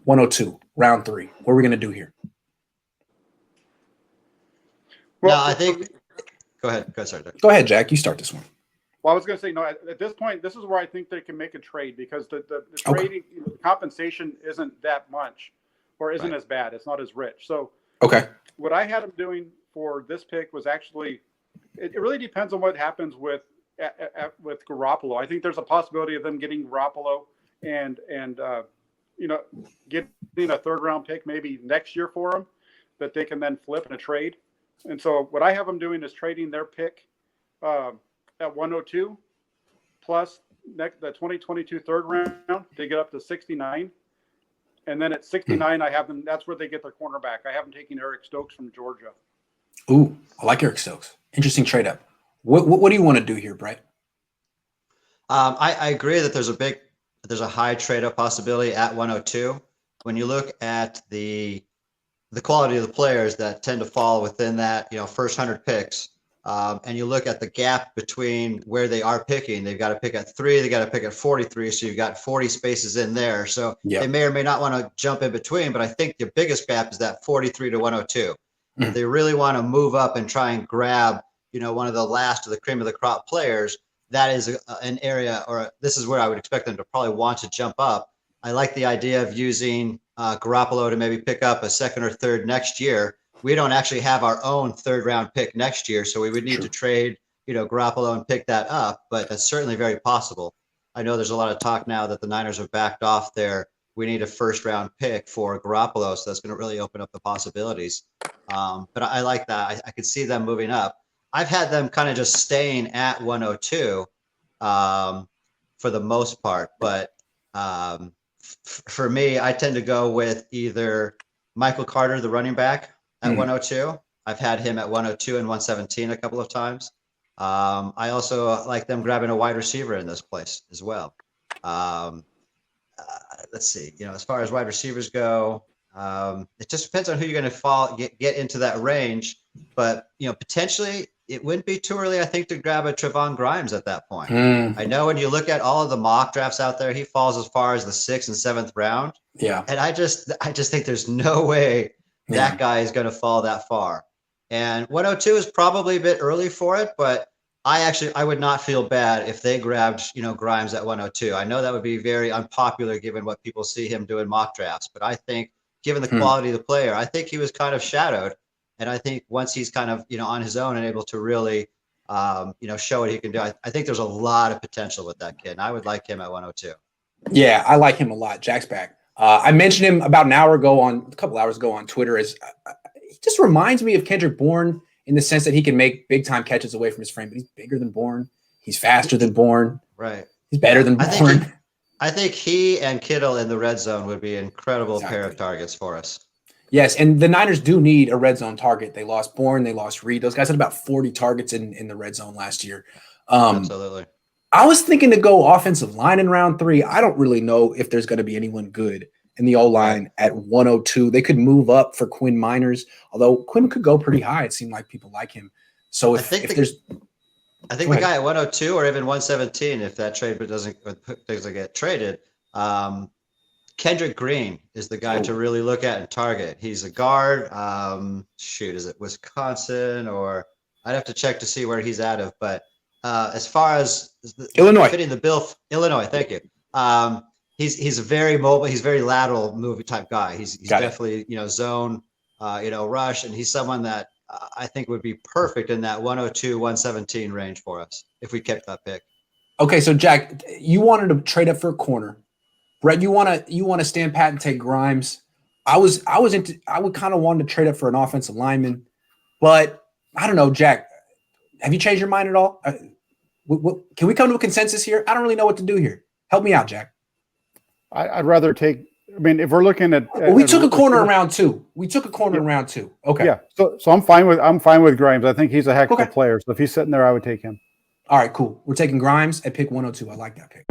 102, round 3. What are we going to do here? Well, no, I think – go ahead. Sorry. Go ahead, Jack. You start this one. Well, I was going to say, no, at this point, this is where I think they can make a trade because the trading compensation isn't that much or isn't as bad. It's not as rich. So what I had them doing for this pick was actually it really depends on what happens with Garoppolo. I think there's a possibility of them getting Garoppolo and getting a third-round pick maybe next year for him that they can then flip in a trade. And so what I have them doing is trading their pick at 102 plus the 2022 third round to get up to 69. And then at 69, I have them. That's where they get their cornerback. I have them taking Eric Stokes from Georgia. Ooh, I like Eric Stokes. Interesting trade up. What do you want to do here, Brett? I agree that there's a high trade up possibility at 102. When you look at the quality of the players that tend to fall within that, first 100 picks, and you look at the gap between where they are picking, they've got to pick at 3, they got to pick at 43, so you've got 40 spaces in there. So they may or may not want to jump in between, but I think the biggest gap is that 43 to 102. If they really want to move up and try and grab, one of the last of the cream of the crop players, that is an area, or this is where I would expect them to probably want to jump up. I like the idea of using Garoppolo to maybe pick up a second or third next year. We don't actually have our own third-round pick next year, so we would need to trade, Garoppolo and pick that up. But that's certainly very possible. I know there's a lot of talk now that the Niners have backed off there. We need a first-round pick for Garoppolo, so that's going to really open up the possibilities. But I like that. I could see them moving up. I've had them kind of just staying at 102 for the most part. But for me, I tend to go with either Michael Carter, the running back, at 102. I've had him at 102 and 117 a couple of times. I also like them grabbing a wide receiver in this place as well. Let's see, as far as wide receivers go, it just depends on who you're going to get into that range. But, potentially it wouldn't be too early, I think, to grab a Trevon Grimes at that point. I know when you look at all of the mock drafts out there, he falls as far as the 6th and 7th round. Yeah. And I just think there's no way that guy is going to fall that far. And 102 is probably a bit early for it, but I would not feel bad if they grabbed, Grimes at 102. I know that would be very unpopular given what people see him do in mock drafts, but I think given the quality of the player, I think he was kind of shadowed. And I think once he's kind of, on his own and able to really, show what he can do, I think there's a lot of potential with that kid. And I would like him at 102. Yeah, I like him a lot. Jack's back. I mentioned him about a couple hours ago on Twitter. He just reminds me of Kendrick Bourne in the sense that he can make big time catches away from his frame, but he's bigger than Bourne. He's faster than Bourne. Right. He's better than Bourne. I think he and Kittle in the red zone would be an incredible pair of targets for us. Yes, and the Niners do need a red zone target. They lost Bourne, they lost Reed. Those guys had about 40 targets in the red zone last year. Absolutely. I was thinking to go offensive line in round 3. I don't really know if there's going to be anyone good in the O-line at 102. They could move up for Quinn Miners, although Quinn could go pretty high. It seemed like people like him. So I think the guy at 102 or even 117, if that trade doesn't get traded, Kendrick Green is the guy to really look at and target. He's a guard. Is it Wisconsin or I'd have to check to see where he's out of. But as far as Illinois fitting the bill, Illinois, thank you. He's a very mobile. He's very lateral movie type guy. He's definitely zone, rush, and he's someone that I think would be perfect in that 102, 117 range for us if we kept that pick. Okay, so Jack, you wanted to trade up for a corner. Brett, you want to stand pat and take Grimes. I would kind of want to trade up for an offensive lineman, but I don't know, Jack. Have you changed your mind at all? Can we come to a consensus here? I don't really know what to do here. Help me out, Jack. I'd rather take. I mean, if we're looking at, we took a corner in round 2. We took a corner in round 2. Okay. Yeah. So I'm fine with Grimes. I think he's a heck of a player. So if he's sitting there, I would take him. All right, cool. We're taking Grimes at pick 102. I like that pick.